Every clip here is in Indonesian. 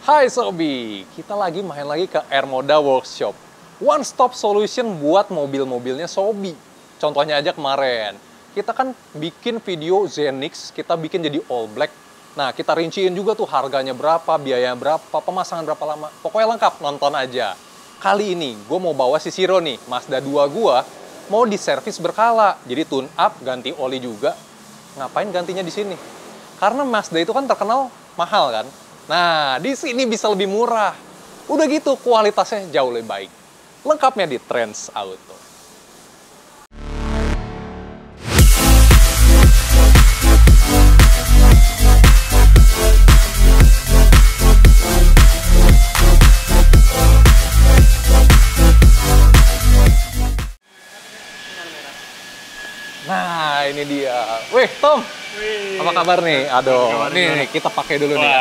Hai Sobi, kita lagi main lagi ke Airmoda Workshop. One stop solution buat mobil-mobilnya Sobi. Contohnya aja kemarin, kita kan bikin video Zenix, kita bikin jadi all black. Nah, kita rinciin juga tuh harganya berapa, biayanya berapa, pemasangan berapa lama. Pokoknya lengkap, nonton aja. Kali ini, gue mau bawa si Siro nih, Mazda 2 gue, mau diservis berkala. Jadi tune up, ganti oli juga. Ngapain gantinya di sini? Karena Mazda itu kan terkenal mahal kan. Nah, di sini bisa lebih murah. Udah gitu, kualitasnya jauh lebih baik. Lengkapnya di Trans Auto. Nah, ini dia. Wih, Tom. Wih. Apa kabar nih? Aduh, nih kita pakai dulu nih.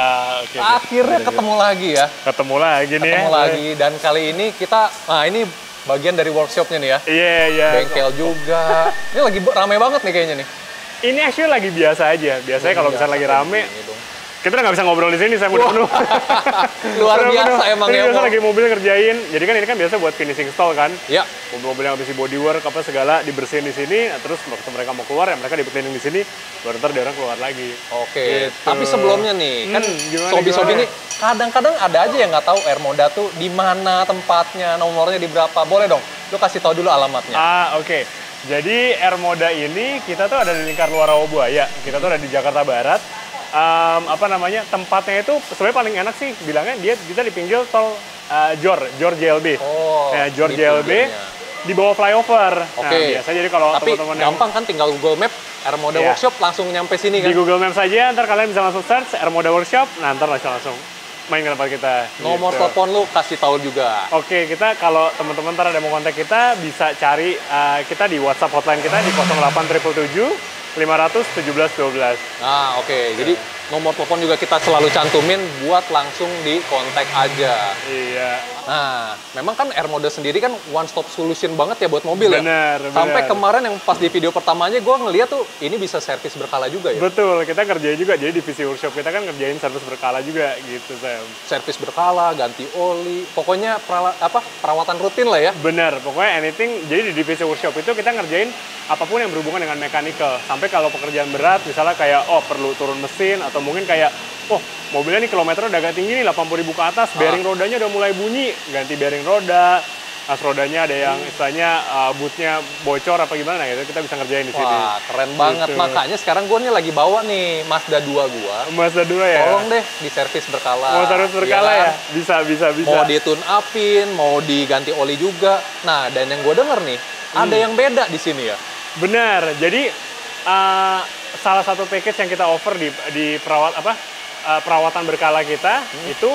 Okay, Akhirnya ketemu lagi ya. Ketemu lagi nih ya. Ketemu lagi. Dan kali ini kita, nah ini bagian dari workshopnya nih ya. Iya. Bengkel juga. Ini lagi rame banget nih kayaknya nih. Ini actually lagi biasa aja. Biasanya kalau misalnya lagi rame, kita udah nggak bisa ngobrol di sini, saya udah penuh. Luar biasa emang ya. Biasa lagi mobil ngerjain. Jadi kan ini kan biasa buat finishing stall kan. Ya. Mobil-mobil yang habis di bodywork apa segala dibersihin di sini. Terus waktu mereka mau keluar, ya mereka di-cleaning di sini. Baru ntar dia orang keluar lagi. Oke. Gitu. Tapi sebelumnya nih, kan gimana? Sobi ini kadang-kadang ada aja yang nggak tahu Airmoda tuh di mana tempatnya, nomornya di berapa. Boleh dong, lu kasih tahu dulu alamatnya. Oke. Jadi Airmoda ini kita tuh ada di lingkar luar Rawabuaya. Kita tuh ada di Jakarta Barat. Tempatnya itu sebenarnya paling enak sih bilangnya kita di pinggir tol Jor JLB. Jor JLB di bawah flyover. Oke. Nah, biasa jadi kalau tapi teman-teman gampang kan tinggal Google Map Airmoda Workshop langsung nyampe sini kan. Di Google Maps saja, ntar kalian bisa langsung search Airmoda Workshop. Nah, ntar langsung main ke tempat kita. Nomor gitu. telepon lu kasih tahu juga. Oke, kita kalau teman-teman ntar ada mau kontak kita bisa cari kita di WhatsApp hotline kita di 08777 500 17 12. Nah, oke. Jadi nomor telepon juga kita selalu cantumin buat langsung di kontak aja. Iya. Nah, memang kan Airmoda sendiri kan one stop solution banget ya buat mobil Bener. ya. Sampai kemarin yang pas di video pertamanya gue ngeliat tuh ini bisa servis berkala juga ya. Betul, kita kerjain juga. Jadi divisi workshop kita kan ngerjain servis berkala juga gitu, Sam. Servis berkala, ganti oli, pokoknya perawatan rutin lah ya. Bener, pokoknya anything. Jadi di divisi workshop itu kita ngerjain apapun yang berhubungan dengan mechanical. Sampai kalau pekerjaan berat, misalnya kayak perlu turun mesin atau mungkin kayak mobilnya nih kilometernya udah agak tinggi nih 80.000 ke atas, bearing rodanya udah mulai bunyi, ganti bearing roda. As rodanya ada yang istilahnya bootnya bocor apa gimana gitu, kita bisa ngerjain di sini. Wah, keren banget. Gitu. Makanya sekarang gue nih lagi bawa nih Mazda 2 gua. Mazda 2 ya? Tolong deh diservis berkala. Mau servis berkala ya? Bisa. Mau ditune upin, mau diganti oli juga. Nah, dan yang gue denger nih, ada yang beda di sini ya. Benar. Jadi salah satu package yang kita offer di perawatan berkala kita itu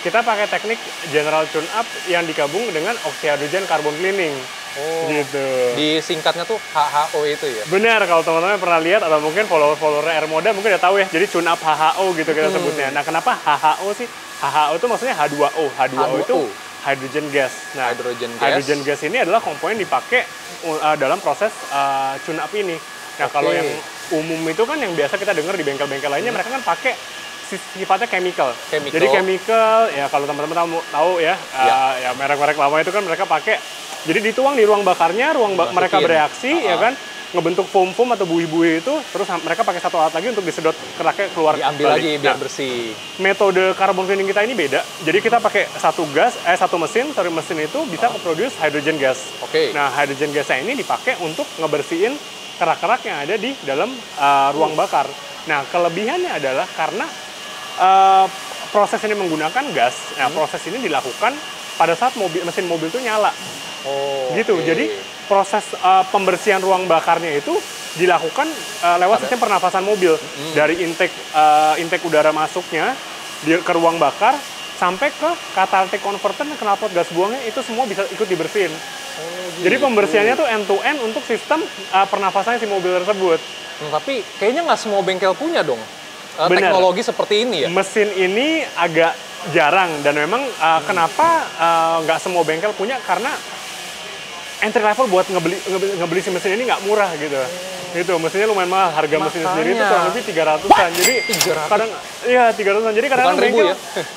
kita pakai teknik general tune up yang digabung dengan oxy-hydrogen carbon cleaning. Gitu. Disingkatnya tuh HHO itu ya? Benar, kalau teman-teman pernah lihat atau mungkin follower Airmoda mungkin udah tahu ya. Jadi tune up HHO gitu kita sebutnya. Nah, kenapa HHO sih? HHO itu maksudnya H2O. H2O itu hydrogen gas. Nah, hydrogen gas ini adalah komponen dipakai dalam proses tune up ini. Nah, kalau yang umum itu kan yang biasa kita dengar di bengkel-bengkel lainnya mereka kan pakai sifatnya chemical. Jadi chemical ya kalau teman-teman tahu ya, ya merek-merek lama itu kan mereka pakai. Jadi dituang di ruang bakarnya, mereka bereaksi ya kan, ngebentuk foam atau buih-buih itu, terus mereka pakai satu alat lagi untuk disedot keraknya keluar. Diambil lagi biar bersih. Metode carbon cleaning kita ini beda. Jadi kita pakai satu mesin itu bisa produce hydrogen gas. Nah, hydrogen gasnya ini dipakai untuk ngebersihin kerak-kerak yang ada di dalam ruang bakar. Nah, kelebihannya adalah karena proses ini menggunakan gas. Nah, proses ini dilakukan pada saat mesin mobil itu nyala. Gitu. Jadi proses pembersihan ruang bakarnya itu dilakukan lewat sistem pernafasan mobil. Dari intake udara masuknya ke ruang bakar sampai ke catalytic converter dan knalpot gas buangnya itu semua bisa ikut dibersihin. Jadi pembersihannya tuh end to end untuk sistem pernafasannya si mobil tersebut. Tapi kayaknya nggak semua bengkel punya dong teknologi seperti ini ya? Mesin ini agak jarang dan memang kenapa nggak semua bengkel punya, karena entry level buat ngebeli si mesin ini nggak murah gitu. Itu mesinnya lumayan mahal. Harga mesinnya sendiri itu kurang lebih 300-an. Jadi 300? kadang iya 300-an. Jadi kadang bengkel ya?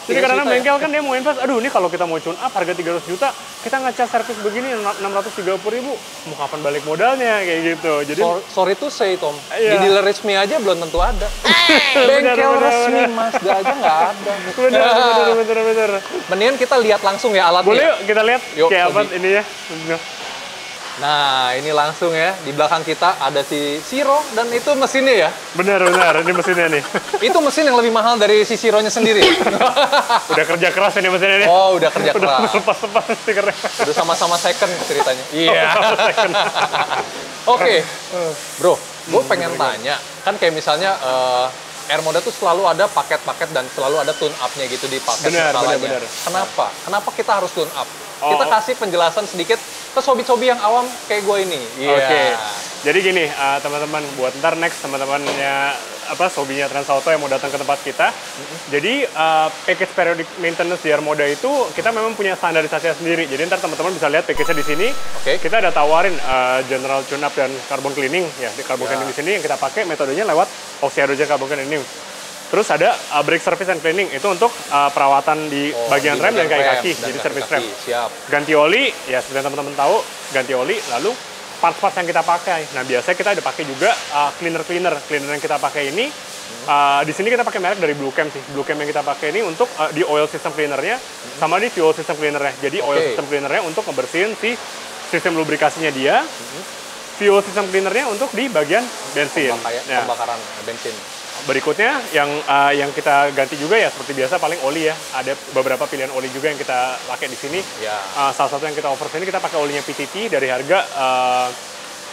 jadi kadang bengkel kan dia mau invest, aduh ini kalau kita mau tune up harga 300 juta, kita ngecas servis begini 630.000, mau kapan balik modalnya kayak gitu. Jadi sorry to say Tom, di dealer resmi aja belum tentu ada. Bengkel resmi Mazda aja nggak ada. Bener. Mendingan kita lihat langsung ya alatnya. Boleh yuk kita lihat kayak apa Sobi. ini ya. Nah, ini langsung ya, di belakang kita ada si Siro, dan itu mesinnya ya? Benar, ini mesinnya nih. Itu mesin yang lebih mahal dari si Sironya sendiri? Udah kerja keras ini mesinnya nih. Oh, udah kerja keras. Udah lepas stikernya. Udah sama-sama second ceritanya. Iya. Oke, bro, gue pengen tanya, kan kayak misalnya R-Moda tuh selalu ada paket-paket dan selalu ada tune up-nya gitu di paket skalanya. Benar. Kenapa? Kenapa kita harus tune up? Kita kasih penjelasan sedikit ke sobi-sobi yang awam kayak gue ini. Oke. Jadi gini, teman-teman, buat ntar next teman-temannya sobinya Transauto yang mau datang ke tempat kita. Jadi package periodic maintenance di R-Moda itu kita memang punya standarisasinya sendiri. Jadi ntar teman-teman bisa lihat package-nya di sini. Kita ada tawarin general tune-up dan carbon cleaning ya. Di carbon cleaning di sini yang kita pakai metodenya lewat oxy hydrogen carbon cleaning. Terus ada brake service and cleaning, itu untuk perawatan di bagian rem dan kaki, jadi service rem. Siap. Ganti oli, ya seperti teman-teman tahu, ganti oli, lalu parts-parts yang kita pakai. Nah, biasanya kita ada pakai juga cleaner yang kita pakai ini. Di sini kita pakai merek dari Blue Chem sih. Blue Chem yang kita pakai ini untuk di oil system cleanernya, sama di fuel system cleanernya. Jadi oil system cleanernya untuk ngebersihin si sistem lubrikasinya dia, fuel system cleanernya untuk di bagian bensin. Pembakaran bensin. Berikutnya yang kita ganti juga ya seperti biasa paling oli ya. Ada beberapa pilihan oli juga yang kita pakai di sini. Salah satu yang kita offer sini kita pakai olinya PTT dari harga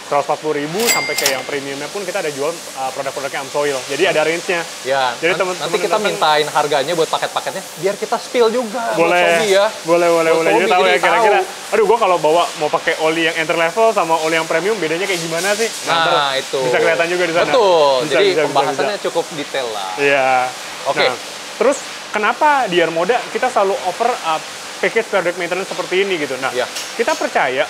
140.000 sampai ke yang premiumnya pun kita ada jual produk-produknya Amsoil. Jadi ada range-nya. Ya. Jadi nanti kita mintain harganya buat paket-paketnya biar kita spill juga. Boleh. Sobi ya. Boleh. Jadi tahu ya kira-kira. Aduh, gua kalau bawa mau pakai oli yang entry level sama oli yang premium bedanya kayak gimana sih? Nah, itu. Bisa kelihatan juga di sana. Betul. Jadi pembahasannya cukup detail lah. Iya. Oke. Nah, terus kenapa di R-Moda kita selalu offer package periodic maintenance seperti ini gitu. Nah, kita percaya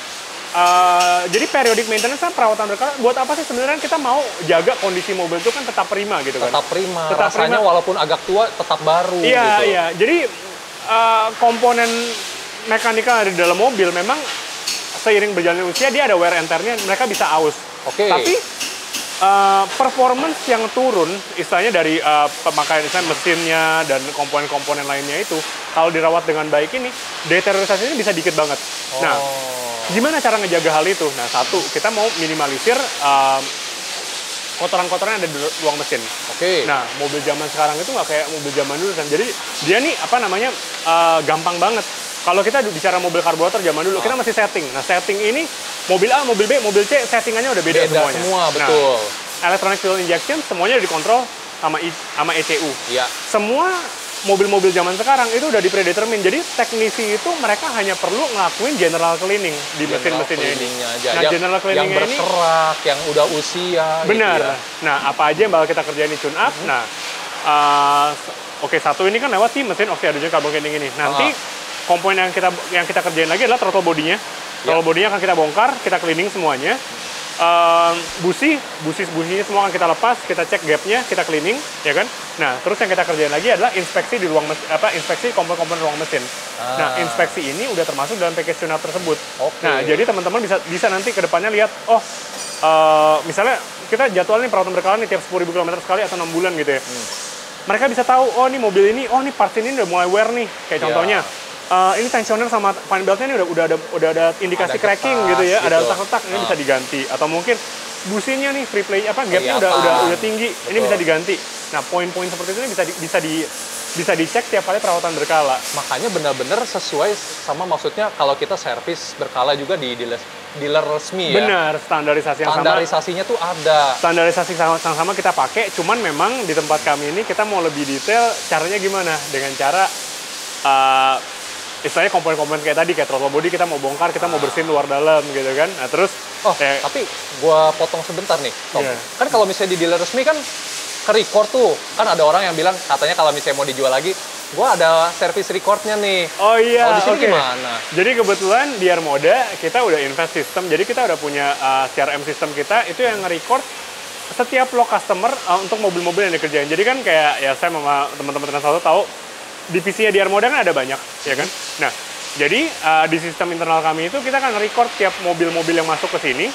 jadi periodic maintenance kan perawatan berkala. Buat apa sih sebenarnya kita mau jaga kondisi mobil itu kan tetap prima gitu kan? Tetap prima. Rasanya walaupun agak tua tetap baru. Iya. Jadi komponen mekanikal di dalam mobil memang seiring berjalannya usia dia ada wear and tear-nya, mereka bisa aus. Tapi performance yang turun, istilahnya dari pemakaian mesinnya dan komponen-komponen lainnya itu, kalau dirawat dengan baik ini, deteriorasinya bisa dikit banget. Nah, gimana cara ngejaga hal itu? Nah, satu, kita mau minimalisir kotoran-kotoran yang ada di ruang mesin. Nah, mobil zaman sekarang itu nggak kayak mobil zaman dulu kan. Jadi dia nih gampang banget. Kalau kita bicara mobil karburator zaman dulu, kita masih setting. Nah, setting ini mobil A, mobil B, mobil C, settingannya udah beda semuanya. Semua, betul. Nah, electronic fuel injection semuanya dikontrol sama ECU. Semua mobil-mobil zaman sekarang itu udah dipredetermin. Jadi teknisi itu mereka hanya perlu ngelakuin general cleaning di mesin-mesinnya ini. Nah, general cleaning yang berkerak, yang udah usia. Benar. Gitu ya. Nah, apa aja yang bakal kita kerjain di tune up? Nah, satu ini kan lewat si mesin oxy hydrogen carbon cleaning ini. Nanti komponen yang kita kerjain lagi adalah throttle bodinya. Throttle bodinya akan kita bongkar, kita cleaning semuanya. Businya semua akan kita lepas, kita cek gapnya, kita cleaning, ya kan? Nah, terus yang kita kerjain lagi adalah inspeksi di ruang inspeksi komponen-komponen ruang mesin. Nah, inspeksi ini udah termasuk dalam package tune up tersebut. Nah, jadi teman-teman bisa nanti ke depannya lihat, misalnya kita jadwalnya perawatan berkala nih tiap 10.000 km sekali atau 6 bulan gitu ya. Mereka bisa tahu, oh ini mobil ini, oh ini parts ini udah mulai wear nih, kayak contohnya. Ini tensioner sama fan beltnya ini udah ada indikasi cracking gitu ya, ada retak-retak, ini bisa diganti. Atau mungkin businya nih free play gapnya udah tinggi, ini bisa diganti. Nah, poin-poin seperti itu bisa dicek tiap kali perawatan berkala. Makanya benar-benar sesuai sama maksudnya kalau kita servis berkala juga di dealer resmi ya. Benar, standarisasinya tuh ada. Standarisasi sama-sama kita pakai, cuman memang di tempat kami ini kita mau lebih detail caranya gimana, dengan cara istilahnya komponen-komponen kayak tadi, kayak throttle body kita mau bongkar, kita mau bersihin luar dalam gitu kan. Nah, terus tapi gua potong sebentar nih, Tom. Kan kalau misalnya di dealer resmi kan ke-record tuh, kan ada orang yang bilang katanya kalau misalnya mau dijual lagi gue ada service recordnya nih. Oh iya, di sini gimana? Jadi kebetulan di Armoda kita udah invest system, jadi kita udah punya CRM system kita itu yang nge-record setiap lo customer untuk mobil-mobil yang dikerjain. Jadi kan kayak ya saya sama teman-teman Transaldo tahu divisinya di Armoda kan ada banyak, ya kan? Nah, jadi di sistem internal kami itu kita kan nge-record tiap mobil-mobil yang masuk ke sini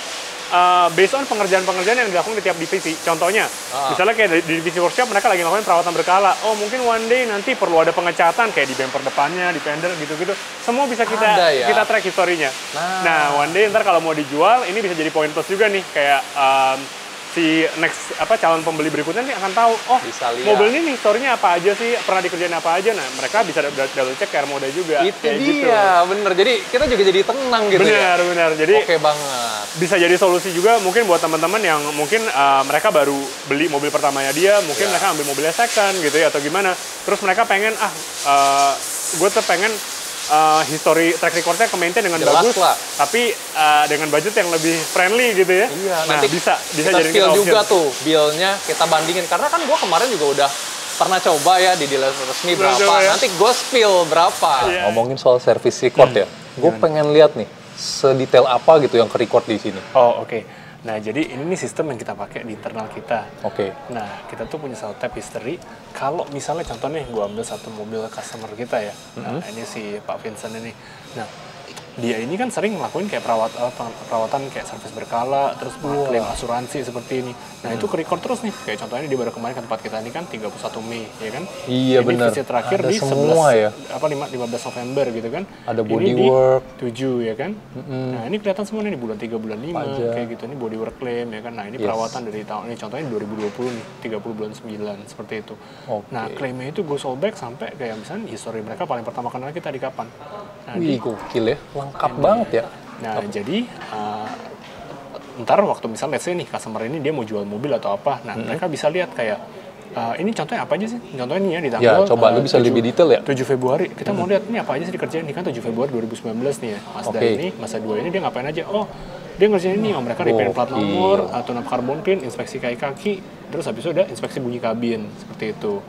based on pengerjaan-pengerjaan yang dilakukan di tiap divisi. Contohnya, misalnya kayak di divisi workshop mereka lagi ngelakuin perawatan berkala. Oh, mungkin one day nanti perlu ada pengecatan kayak di bumper depannya, di fender gitu-gitu. Semua bisa kita track historinya. Nah, one day ntar kalau mau dijual, ini bisa jadi poin plus juga nih kayak si next calon pembeli berikutnya nih akan tahu, oh mobil ini historinya apa aja sih, pernah dikerjain apa aja. Nah, mereka bisa double check ke Armoda juga. Itu kayak dia, gitu. Bener. Jadi kita juga jadi tenang gitu. Benar. Jadi oke banget. Bisa jadi solusi juga mungkin buat teman-teman yang mungkin mereka baru beli mobil pertamanya dia, mungkin mereka ambil mobilnya second gitu ya atau gimana. Terus mereka pengen gue tuh pengen history track recordnya ke-maintain dengan bagus lah. Tapi dengan budget yang lebih friendly gitu ya. Iya, nah, nanti bisa kita spill juga tuh bill-nya kita bandingin karena kan gue kemarin juga udah pernah coba ya di dealer resmi berapa, ya. Nanti gue spill berapa. Yeah. Ngomongin soal service record ya, gue pengen lihat nih sedetail apa gitu yang ke-record di sini. Oh, oke. Nah, jadi ini nih sistem yang kita pakai di internal kita. Oke. Nah, kita tuh punya satu tab history. Kalau misalnya contohnya gue ambil satu mobil customer kita ya. Nah, ini si Pak Vincent ini. Nah, dia ini kan sering ngelakuin kayak perawatan kayak servis berkala, terus klaim asuransi seperti ini. Nah, itu ke-record terus nih. Kayak contohnya dia baru kemarin ke tempat kita ini kan 31 Mei, ya kan? Iya, benar. Ini visit terakhir ada di semua 11, ya. 15 November gitu kan. Ada bodywork. 7 ya kan. Nah, ini kelihatan semua nih di bulan 3, bulan 5 kayak gitu. Ini bodywork claim ya kan. Nah, ini perawatan dari tahun ini contohnya 2020 nih, 30 bulan 9 seperti itu. Nah, klaimnya itu goes all back sampai kayak misalnya history mereka paling pertama kenal kita di kapan. Nah, gokil ya. Lengkap banget ya. Nah, jadi ntar waktu misalnya let's say nih customer ini dia mau jual mobil atau apa, nah mereka bisa lihat kayak ini contohnya apa aja sih? Contohnya nih ya di tanggal coba lu bisa lebih detail ya. 7 Februari kita mau lihat ini apa aja sih dikerjain. Ini kan 7 Februari 2019 nih ya. Mazda ini, Mazda 2 ini dia ngapain aja? Oh, dia ngerjain ini, mereka repair plat nomor, tune up carbon clean, inspeksi kaki, terus habis itu ada inspeksi bunyi kabin seperti itu.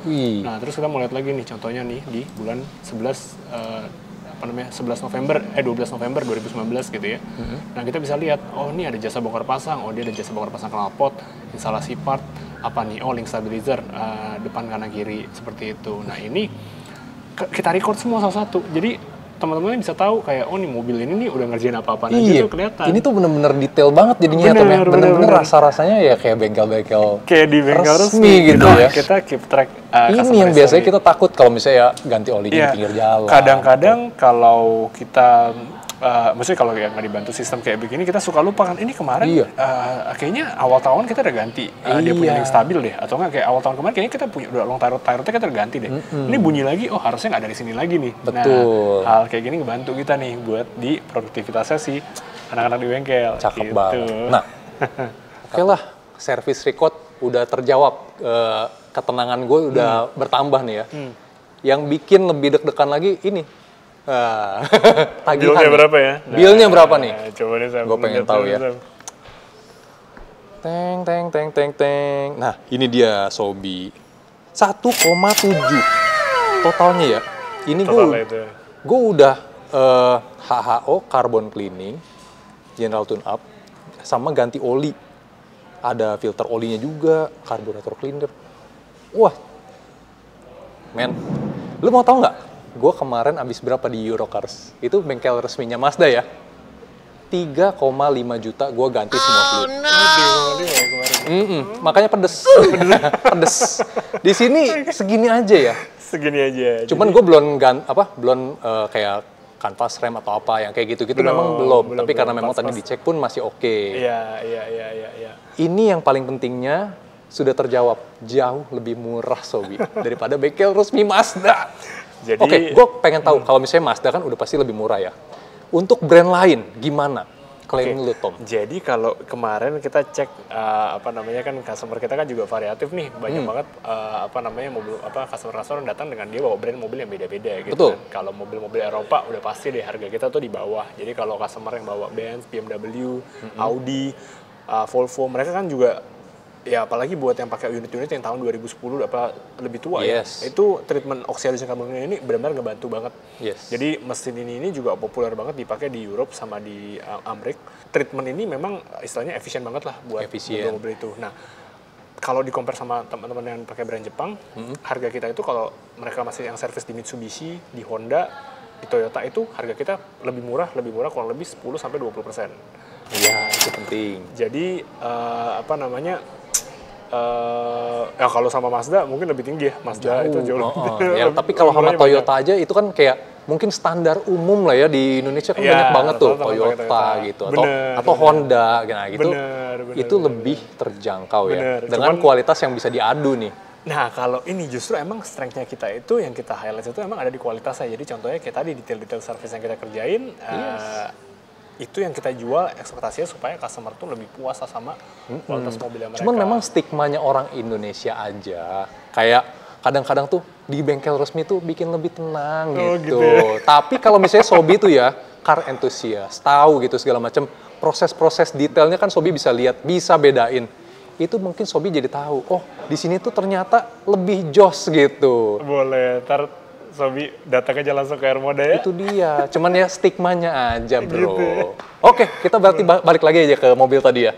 Nah, terus kita mau lihat lagi nih contohnya nih di bulan 11 November 12 November 2019 gitu ya. Nah, kita bisa lihat oh ini ada jasa bongkar pasang, oh dia ada jasa bongkar pasang knalpot, instalasi part, apa nih, oh link stabilizer depan kanan kiri seperti itu. Nah, ini kita record semua satu-satu. Jadi teman-teman bisa tahu kayak oh nih mobil ini nih udah ngerjain apa-apa aja tuh kelihatan. Ini tuh bener-bener detail banget jadinya ya, bener-bener rasa-rasanya ya kayak bengkel-bengkel kayak di bengkel resmi gitu ya. Kita keep track ini yang biasanya kita takut kalau misalnya ganti oli di pinggir jalan. Kadang-kadang kalau kita maksudnya kalau nggak dibantu sistem kayak begini kita suka lupa kan ini kemarin kayaknya awal tahun kita udah ganti dia punya link stabil deh, atau nggak kayak awal tahun kemarin kayaknya kita punya udah long tire-nya kita udah ganti deh. Ini bunyi lagi, oh harusnya nggak dari sini lagi nih. Betul. Nah, hal kayak gini ngebantu kita nih buat di produktivitasnya si anak-anak di bengkel. Cakep gitu. banget. Nah, oke lah, service record udah terjawab, ketenangan gue udah bertambah nih ya. Yang bikin lebih deg-degan lagi ini. Tagihan. Bilnya berapa ya? Bilnya berapa nih? Coba deh saya. Gue pengen tahu ya. Teng. Nah, ini dia Sobi. 1,7 totalnya ya. Ini gue udah HHO carbon cleaning, general tune up, sama ganti oli. Ada filter olinya juga, karburator cleaner. Wah, men, lu mau tahu nggak? Gue kemarin abis berapa di Eurocars? Itu bengkel resminya Mazda ya. 3,5 juta gue ganti semua fluid. Makanya pedes. Pedes. Di sini segini aja ya. Segini aja. Cuman gue belum kayak kanvas rem atau apa yang kayak gitu-gitu memang belum. Tapi karena memang tadi dicek pun masih oke. Iya. Ini yang paling pentingnya sudah terjawab. Jauh lebih murah Sobi daripada bengkel resmi Mazda. Oke, gue pengen tahu kalau misalnya Mazda kan udah pasti lebih murah ya. Untuk brand lain gimana? Klaim lu Tom. Jadi kalau kemarin kita cek kan customer kita kan juga variatif nih, banyak banget mobil customer datang dengan dia bawa brand mobil yang beda-beda gitu. Betul. Kan. Kalau mobil-mobil Eropa udah pasti deh harga kita tuh di bawah. Jadi kalau customer yang bawa Benz, BMW, Audi, Volvo, mereka kan juga Ya apalagi buat yang pakai unit-unit yang tahun 2010 apa lebih tua ya. Itu treatment oxy-hydrogen carbonate ini benar-benar ngebantu banget. Jadi mesin ini juga populer banget dipakai di Europe sama di Amerika. Treatment ini memang istilahnya efisien banget lah buat mobil-mobil itu. Nah, kalau di-compare sama teman-teman yang pakai brand Jepang, harga kita itu kalau mereka masih yang service di Mitsubishi, di Honda, di Toyota itu harga kita lebih murah kurang lebih 10-20%. Iya, itu penting. Jadi ya kalau sama Mazda mungkin lebih tinggi ya. Mazda itu jauh lebih ya, tapi kalau sama Toyota aja itu kan kayak mungkin standar umum lah ya di Indonesia kan banyak banget tuh Toyota gitu atau Honda gitu. Itu lebih terjangkau ya dengan kualitas yang bisa diadu nih. Nah, kalau ini justru emang strength-nya kita itu yang kita highlight itu emang ada di kualitasnya. Jadi contohnya kayak tadi detail-detail service yang kita kerjain itu yang kita jual ekspektasinya supaya customer tuh lebih puas sama kualitas mobilnya mereka. Cuman memang stigmanya orang Indonesia aja kayak kadang-kadang tuh di bengkel resmi tuh bikin lebih tenang gitu. Ya? Tapi kalau misalnya Sobi tuh ya car enthusiast, tahu gitu segala macam proses-proses detailnya kan Sobi bisa lihat, bisa bedain. Itu mungkin Sobi jadi tahu, oh di sini tuh ternyata lebih jos gitu. Boleh, Sobi datang aja langsung ke Airmoda ya? Itu dia, cuman ya stigmanya aja bro. Gitu ya? Oke, kita berarti balik lagi aja ke mobil tadi ya.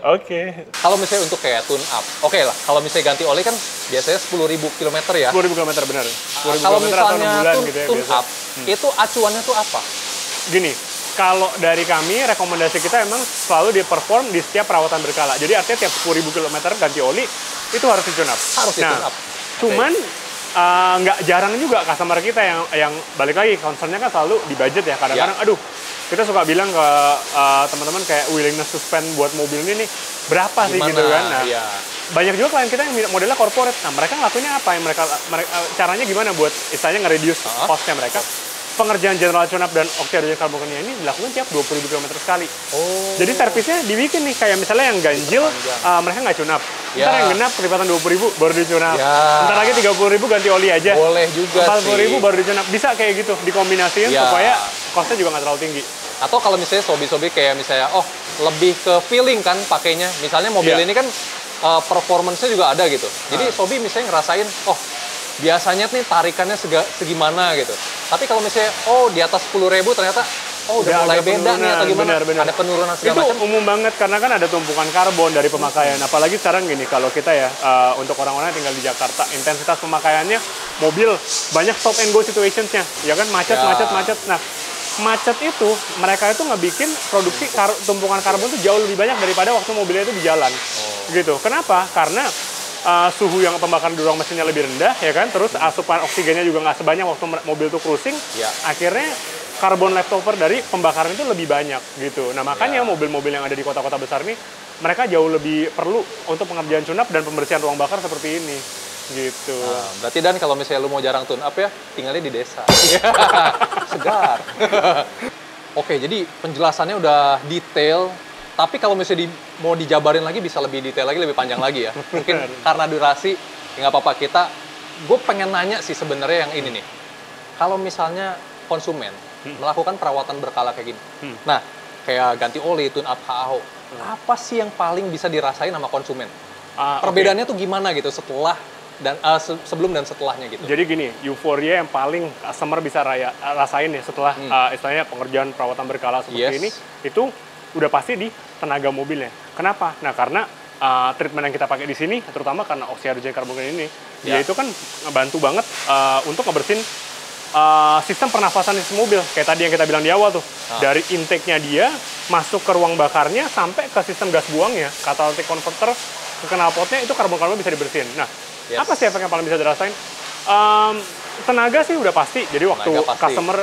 Kalau misalnya untuk kayak tune up, oke lah. Kalau misalnya ganti oli kan biasanya 10.000 km ya. 10.000 km benar. Kalau misalnya tune up, itu acuannya tuh apa? Gini, kalau dari kami rekomendasi kita emang selalu di-perform di setiap perawatan berkala. Jadi artinya tiap 10.000 km ganti oli itu harus di-tune up. Harus di-tune up. Cuman nggak jarang juga customer kita yang balik lagi concernnya kan selalu di budget ya kadang-kadang aduh kita suka bilang ke teman-teman kayak willingness to spend buat mobil ini nih berapa sih gitu kan. Nah, banyak juga klien kita yang modelnya corporate. Nah, mereka ngelakuinnya apa? Mereka caranya gimana buat istilahnya nge-reduce cost-nya mereka? Pengerjaan general tune-up dan oxy-hydrogen carbonate ini dilakukan tiap 20.000 km sekali. Jadi servisnya dibikin nih, kayak misalnya yang ganjil, mereka nggak tune-up. Ntar yang genap kelipatan 20.000 baru di-tune-up. Ntar lagi 30.000 ganti oli aja. Boleh juga 40.000 baru di-tune-up. Bisa kayak gitu, dikombinasiin supaya cost-nya juga nggak terlalu tinggi. Atau kalau misalnya sobi-sobi kayak misalnya, oh lebih ke feeling kan pakainya. Misalnya mobil ini kan performance-nya juga ada gitu. Jadi sobi misalnya ngerasain, oh biasanya nih tarikannya segimana gitu. Tapi kalau misalnya, oh di atas 10.000 ternyata, oh udah mulai beda nih atau gimana, ada penurunan segala macam. Itu umum banget karena kan ada tumpukan karbon dari pemakaian. Apalagi sekarang gini, kalau kita ya, untuk orang-orang yang tinggal di Jakarta, intensitas pemakaiannya mobil banyak stop and go situationsnya. Ya kan, macet. Nah, macet itu, mereka itu ngebikin produksi tumpukan karbon itu jauh lebih banyak daripada waktu mobilnya itu di jalan. Gitu. Kenapa? Karena suhu yang pembakaran di ruang mesinnya lebih rendah, ya kan? Terus asupan oksigennya juga nggak sebanyak waktu mobil itu cruising. Akhirnya karbon leftover dari pembakaran itu lebih banyak gitu. Nah makanya mobil-mobil yang ada di kota-kota besar ini, mereka jauh lebih perlu untuk pengerjaan tune-up dan pembersihan ruang bakar seperti ini. Gitu. Nah, berarti Dan kalau misalnya lu mau jarang tune-up ya, tinggalnya di desa. Segar. Oke, jadi penjelasannya udah detail. Tapi kalau misalnya mau dijabarin lagi bisa lebih detail lagi, lebih panjang lagi ya. Mungkin karena durasi, ya nggak apa-apa. Gue pengen nanya sih sebenarnya yang ini nih. Kalau misalnya konsumen melakukan perawatan berkala kayak gini. Nah, kayak ganti oli, tune up HAO. Apa sih yang paling bisa dirasain sama konsumen? Perbedaannya tuh gimana gitu setelah dan sebelum dan setelahnya gitu. Jadi gini, euforia yang paling customer bisa rasain ya setelah istilahnya pengerjaan perawatan berkala seperti ini, itu udah pasti di tenaga mobilnya. Kenapa? Nah, karena treatment yang kita pakai di sini, terutama karena oxy-hydrogen carbonate ini, dia itu kan ngebantu banget untuk ngebersihin sistem pernafasan di mobil. Kayak tadi yang kita bilang di awal tuh, dari intake-nya dia, masuk ke ruang bakarnya, sampai ke sistem gas buangnya, catalytic converter, ke knalpotnya, itu karbon-karbon bisa dibersihin. Nah, apa sih efek yang paling bisa dirasain? Tenaga sih udah pasti. Jadi waktu customer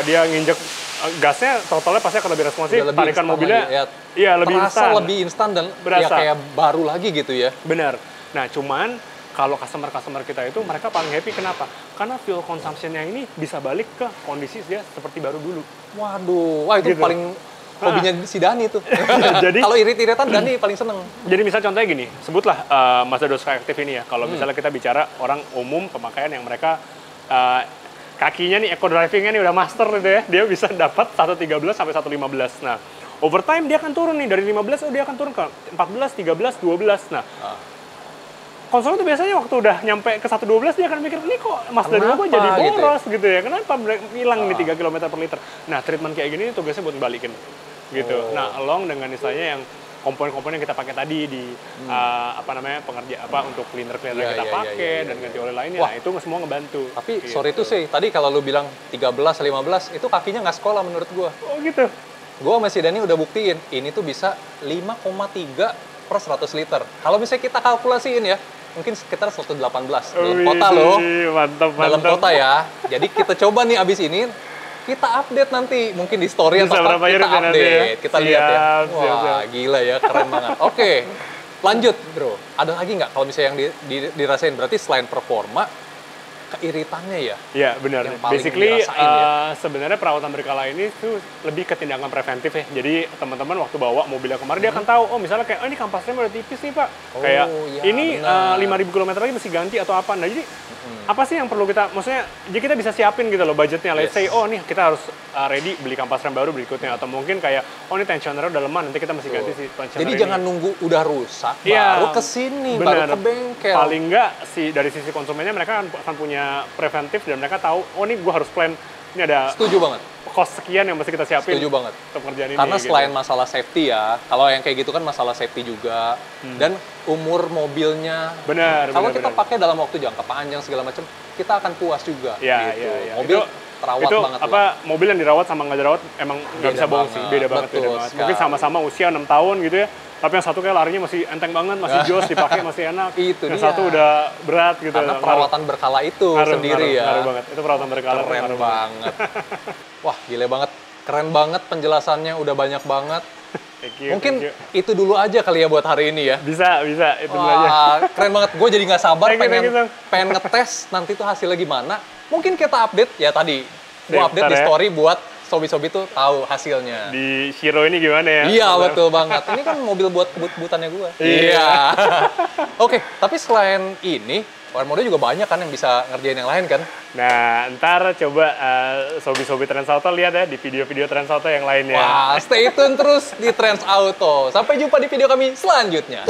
dia nginjek gasnya, totalnya pasti akan lebih responsif. Tarikan mobilnya lebih instan. Lebih instan dan ya kayak baru lagi gitu ya. Benar. Nah, cuman kalau customer kita itu mereka paling happy kenapa? Karena fuel consumption-nya ini bisa balik ke kondisi dia seperti baru dulu. Waduh, wah itu gitu. Paling hobinya si Dani tuh. Jadi kalau irit-iritan Dani paling seneng. Jadi misal contohnya gini, sebutlah Mazda Sky Active ini ya. Kalau misalnya kita bicara orang umum pemakaian yang mereka kakinya nih, eco driving-nya nih udah master gitu ya. Dia bisa dapat 113 sampai 115. Nah, over time dia akan turun nih. Dari 15 dia akan turun ke 14, 13, 12. Nah, konsumen tuh biasanya waktu udah nyampe ke 112 dia akan mikir, ini kok Mazda 2 kok jadi boros gitu ya? Kenapa hilang nih 3 km per liter? Nah, treatment kayak gini tugasnya buat balikin gitu. Nah, along dengan misalnya yang komponen-komponen yang kita pakai tadi di untuk cleaner yang kita pakai dan ganti oli lainnya. Nah, itu semua ngebantu. Tapi gitu. sorry itu sih, tadi kalau lu bilang 13, 15 itu kakinya nggak sekolah menurut gua. Oh gitu. Gua sama si Dani udah buktiin, ini tuh bisa 5,3 per 100 liter. Kalau misalnya kita kalkulasiin ya, mungkin sekitar 118 dalam kota loh. Mantap. Dalam kota ya. Jadi kita coba nih abis ini, kita update nanti. Mungkin di story atau apa, kita update. Ya? Kita lihat ya. Wah, gila ya, keren banget. Oke, lanjut bro. Ada lagi nggak kalau misalnya yang dirasain? Berarti selain performa, keiritannya ya? Iya, benar. Basically, ya? sebenarnya perawatan berkala ini tuh lebih ke tindakan preventif ya. Jadi teman-teman waktu bawa mobilnya kemarin dia akan tahu, oh misalnya kayak, oh ini kampas rem udah tipis nih pak. Kayak ini 5.000 km lagi mesti ganti atau apa. Nah jadi apa sih yang perlu kita, maksudnya jadi kita bisa siapin gitu loh budgetnya. Let's say, oh nih kita harus ready beli kampas rem baru berikutnya. Atau mungkin kayak, oh ini tensionernya udah lemah, nanti kita mesti ganti si tensioner. Jadi jangan nunggu udah rusak, baru kesini, baru ke bengkel. Paling enggak, dari sisi konsumennya mereka akan punya preventif dan mereka tahu, oh ini gue harus plan, ini ada setuju banget cost sekian yang mesti kita siapin. Setuju banget untuk kerjaan ini. Karena selain gitu. masalah safety ya, kalau yang kayak gitu kan masalah safety juga dan umur mobilnya. Benar. Kalau kita pakai dalam waktu jangka panjang segala macam, kita akan puas juga. Ya, gitu. ya. Mobil terawat banget lah. Mobil yang dirawat sama nggak dirawat emang nggak bisa bohong sih, beda banget. Mungkin sama-sama usia 6 tahun gitu ya. Tapi yang satu kayak larinya masih enteng banget, masih jos, dipakai masih enak. Itu yang satu udah berat gitu. Karena perawatan berkala itu sendiri ya. Ngaruh banget. Itu perawatan berkala. Keren banget. Wah, gile banget. Keren banget penjelasannya, udah banyak banget. Mungkin itu dulu aja kali ya buat hari ini ya. Bisa. Itu dulu aja. Keren banget. Gue jadi nggak sabar pengen ngetes nanti tuh hasilnya gimana. Mungkin kita update ya tadi. Gue update di story buat sobi-sobi tuh tahu hasilnya. Di Shiro ini gimana ya? Iya, betul banget. Ini kan mobil buat kebut-kebutannya gue. Iya. Oke, tapi selain ini, Warmoda juga banyak kan yang bisa ngerjain yang lain kan? Nah, ntar coba sobi-sobi Trans Auto lihat ya di video-video Trans Auto yang lainnya. Wah, stay tune terus di Trans Auto. Sampai jumpa di video kami selanjutnya.